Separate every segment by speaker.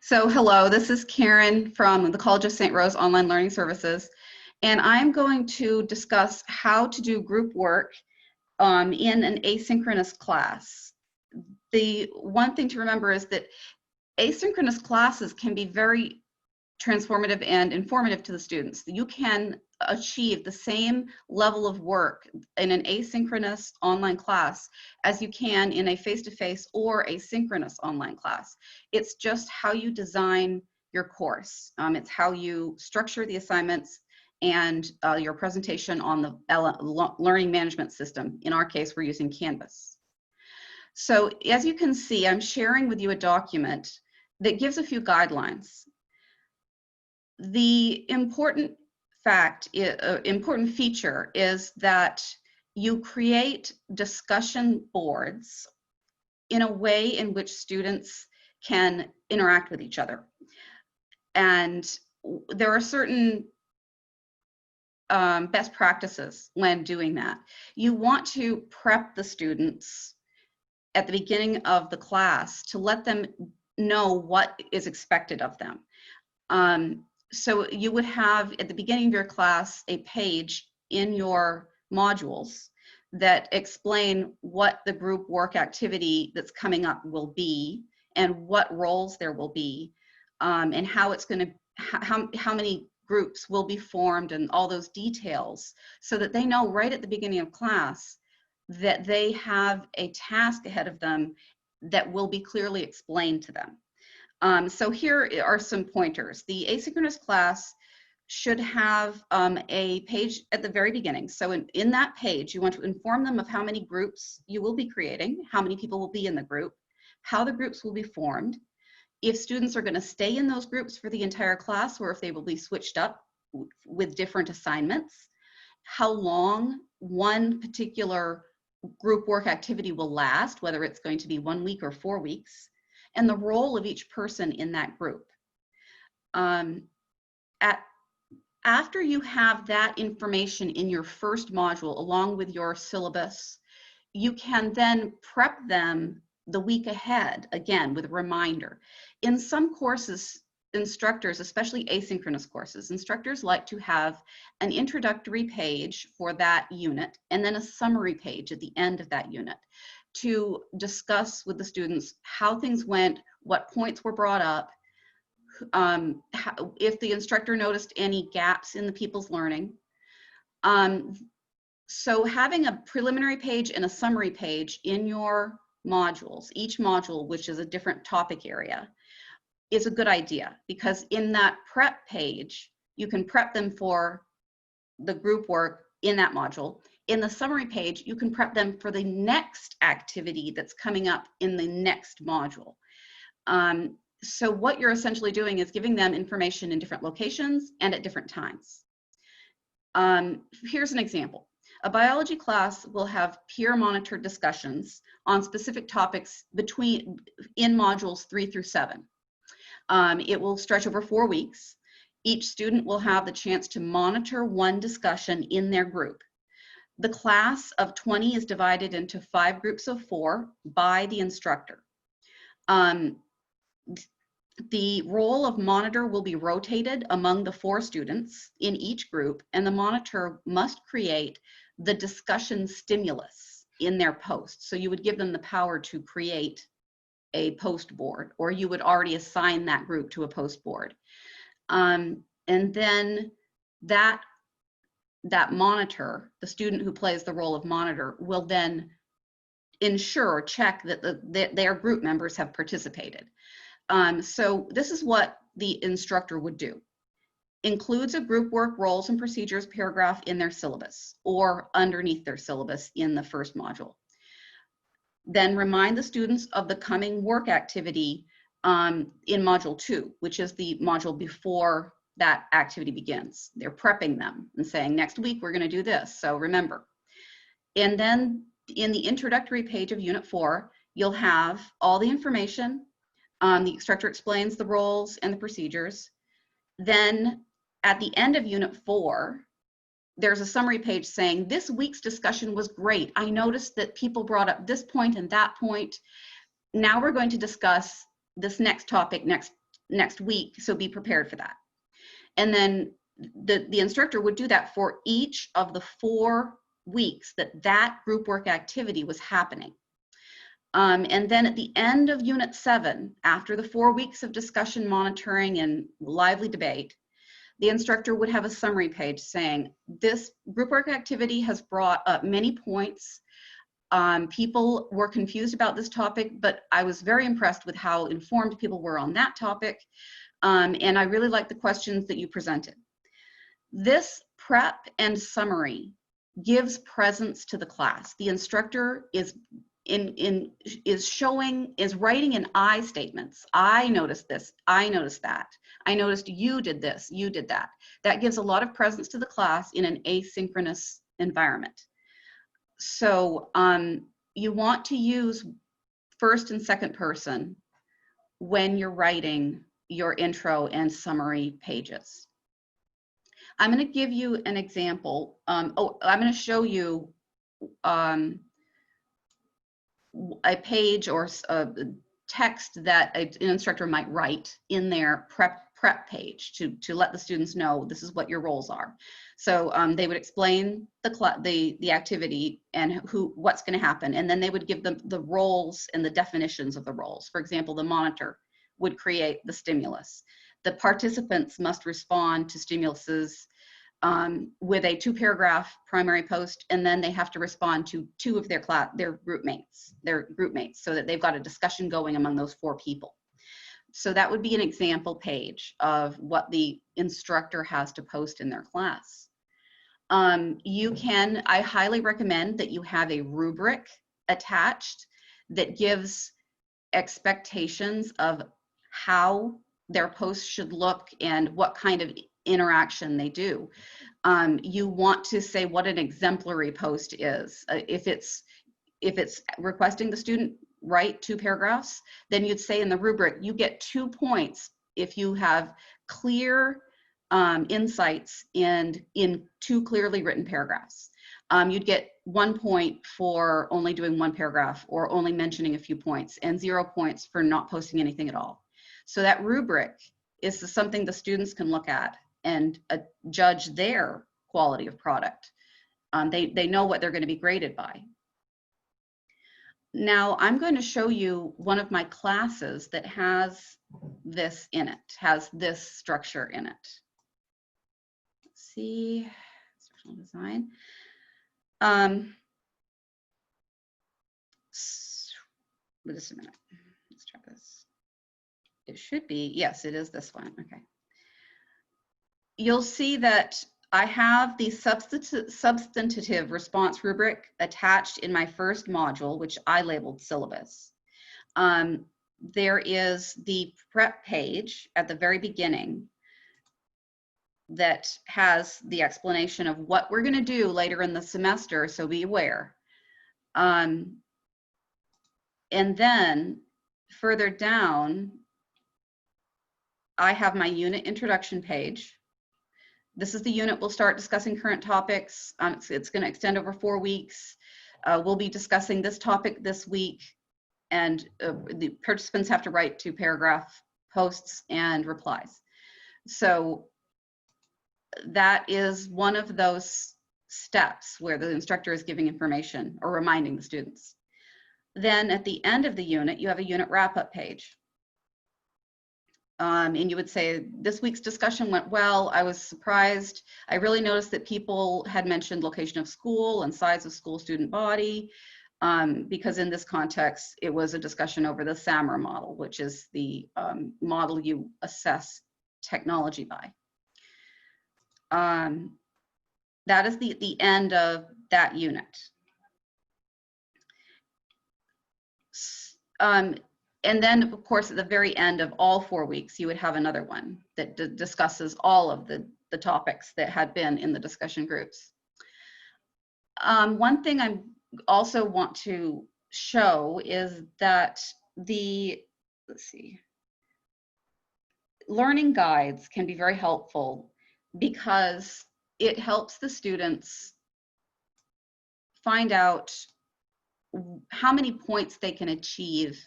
Speaker 1: So hello, this is Karen from the College of St. Rose Online Learning Services, and I'm going to discuss how to do group work in an asynchronous class. The one thing to remember is that asynchronous classes can be very transformative and informative to the students. You can achieve the same level of work in an asynchronous online class as you can in a face-to-face or a synchronous online class. It's just how you design your course. It's how you structure the assignments and your presentation on the learning management system. In our case, we're using Canvas. So as you can see, I'm sharing with you a document that gives a few guidelines. The important feature is that you create discussion boards in a way in which students can interact with each other. And there are certain best practices when doing that. You want to prep the students at the beginning of the class to let them know what is expected of them. So you would have at the beginning of your class a page in your modules that explain what the group work activity that's coming up will be and what roles there will be, and how it's going to, how many groups will be formed and all those details, so that they know right at the beginning of class that they have a task ahead of them that will be clearly explained to them. So here are some pointers. The asynchronous class should have a page at the very beginning. So in that page, you want to inform them of how many groups you will be creating, how many people will be in the group, how the groups will be formed, if students are going to stay in those groups for the entire class or if they will be switched up with different assignments, how long one particular group work activity will last, whether it's going to be 1 week or 4 weeks, and the role of each person in that group. After you have that information in your first module along with your syllabus, you can then prep them the week ahead, again, with a reminder. In some courses, instructors, especially asynchronous courses, instructors like to have an introductory page for that unit and then a summary page at the end of that unit to discuss with the students how things went, what points were brought up, if the instructor noticed any gaps in the people's learning. So having a preliminary page and a summary page in your modules, each module, which is a different topic area, is a good idea, because in that prep page, you can prep them for the group work in that module. In the summary page, you can prep them for the next activity that's coming up in the next module. So what you're essentially doing is giving them information in different locations and at different times. Here's an example. A biology class will have peer monitored discussions on specific topics in modules 3 through 7. It will stretch over 4 weeks. Each student will have the chance to monitor one discussion in their group. The class of 20 is divided into 5 groups of 4 by the instructor. The role of monitor will be rotated among the 4 students in each group, and the monitor must create the discussion stimulus in their post. So you would give them the power to create a post board, or you would already assign that group to a post board. And then that monitor, the student who plays the role of monitor, will then check that their group members have participated. So this is what the instructor would do. Includes a group work roles and procedures paragraph in their syllabus or underneath their syllabus in the first module. Then remind the students of the coming work activity in module 2, which is the module before that activity begins. They're prepping them and saying, next week we're going to do this, so remember. And then in the introductory page of Unit 4, you'll have all the information. The instructor explains the roles and the procedures. Then at the end of Unit 4, there's a summary page saying, this week's discussion was great. I noticed that people brought up this point and that point. Now we're going to discuss this next topic next next week, so be prepared for that. And then the instructor would do that for each of the 4 weeks that group work activity was happening. And then at the end of Unit 7, after the 4 weeks of discussion, monitoring, and lively debate, the instructor would have a summary page saying, this group work activity has brought up many points. People were confused about this topic, but I was very impressed with how informed people were on that topic. And I really liked the questions that you presented. This prep and summary gives presence to the class. The instructor is writing in I statements. I noticed this, I noticed that. I noticed you did this, you did that. That gives a lot of presence to the class in an asynchronous environment. So you want to use first and second person when you're writing your intro and summary pages. I'm going to give you an example. I'm going to show you a page or a text that an instructor might write in their prep page to let the students know this is what your roles are. So they would explain the activity and what's going to happen, and then they would give them the roles and the definitions of the roles. For example, the monitor would create the stimulus. The participants must respond to stimuluses with a 2-paragraph primary post, and then they have to respond to 2 of their group mates, so that they've got a discussion going among those 4 people. So that would be an example page of what the instructor has to post in their class. I highly recommend that you have a rubric attached that gives expectations of how their posts should look and what kind of interaction they do. You want to say what an exemplary post is. If it's requesting the student write 2 paragraphs, then you'd say in the rubric, you get 2 points if you have clear insights in 2 clearly written paragraphs. You'd get 1 point for only doing 1 paragraph or only mentioning a few points, and 0 points for not posting anything at all. So that rubric is something the students can look at and judge their quality of product. They know what they're going to be graded by. Now I'm going to show you one of my classes that has this in it, has this structure in it. Let's see, instructional design. Just a minute, let's try this. It should be, yes, it is this one, okay. You'll see that I have the substantive response rubric attached in my first module, which I labeled syllabus. There is the prep page at the very beginning that has the explanation of what we're going to do later in the semester, so be aware. And then further down, I have my unit introduction page. This is the unit we'll start discussing current topics. It's going to extend over 4 weeks. We'll be discussing this topic this week, and the participants have to write 2-paragraph posts and replies. So that is one of those steps where the instructor is giving information or reminding the students. Then at the end of the unit, you have a unit wrap-up page. And you would say, this week's discussion went well. I was surprised. I really noticed that people had mentioned location of school and size of school student body, because in this context, it was a discussion over the SAMR model, which is the model you assess technology by. That is the end of that unit. And then, of course, at the very end of all 4 weeks, you would have another one that discusses all of the topics that had been in the discussion groups. One thing I also want to show is that let's see, learning guides can be very helpful because it helps the students find out how many points they can achieve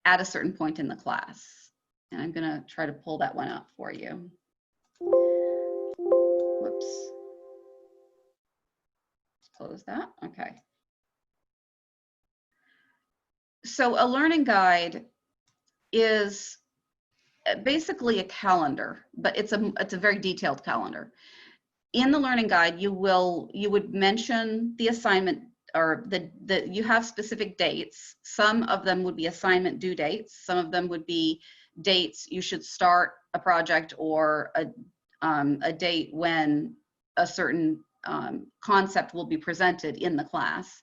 Speaker 1: at a certain point in the class. And I'm gonna try to pull that one up for you. Whoops. Let's close that, okay. So a learning guide is basically a calendar, but it's a very detailed calendar. In the learning guide, you would mention the assignment, or you have specific dates. Some of them would be assignment due dates. Some of them would be dates you should start a project, or a date when a certain concept will be presented in the class.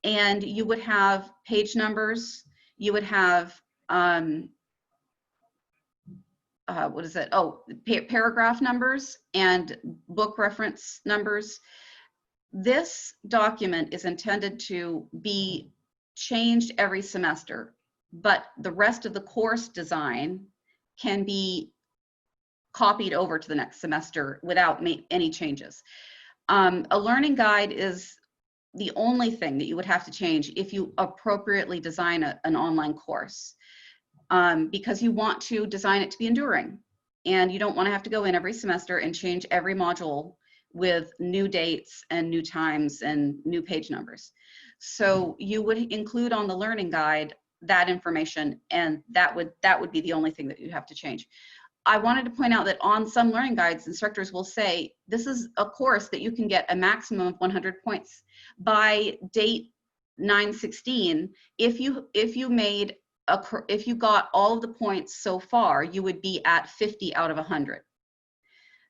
Speaker 1: And you would have page numbers. You would have what is it? Oh, paragraph numbers and book reference numbers. This document is intended to be changed every semester, but the rest of the course design can be copied over to the next semester without any changes. A learning guide is the only thing that you would have to change if you appropriately design an online course, because you want to design it to be enduring, and you don't want to have to go in every semester and change every module with new dates and new times and new page numbers. So you would include on the learning guide that information, and that would be the only thing that you'd have to change. I wanted to point out that on some learning guides, instructors will say, this is a course that you can get a maximum of 100 points. By date 9/16, if you got all of the points so far, you would be at 50 out of 100.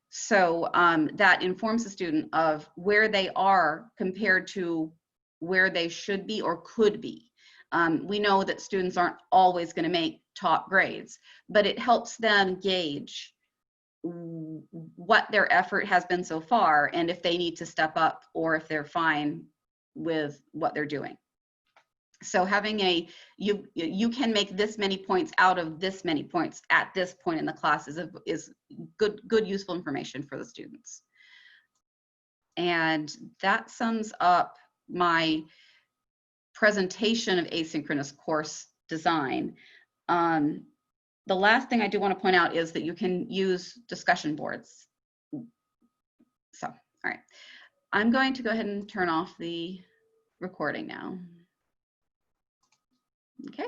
Speaker 1: So that informs the student of where they are compared to where they should be or could be. We know that students aren't always going to make top grades, but it helps them gauge what their effort has been so far, and if they need to step up or if they're fine with what they're doing. So having you can make this many points out of this many points at this point in the class is good useful information for the students. And that sums up my presentation of asynchronous course design. The last thing I do want to point out is that you can use discussion boards. So, all right. I'm going to go ahead and turn off the recording now. Okay.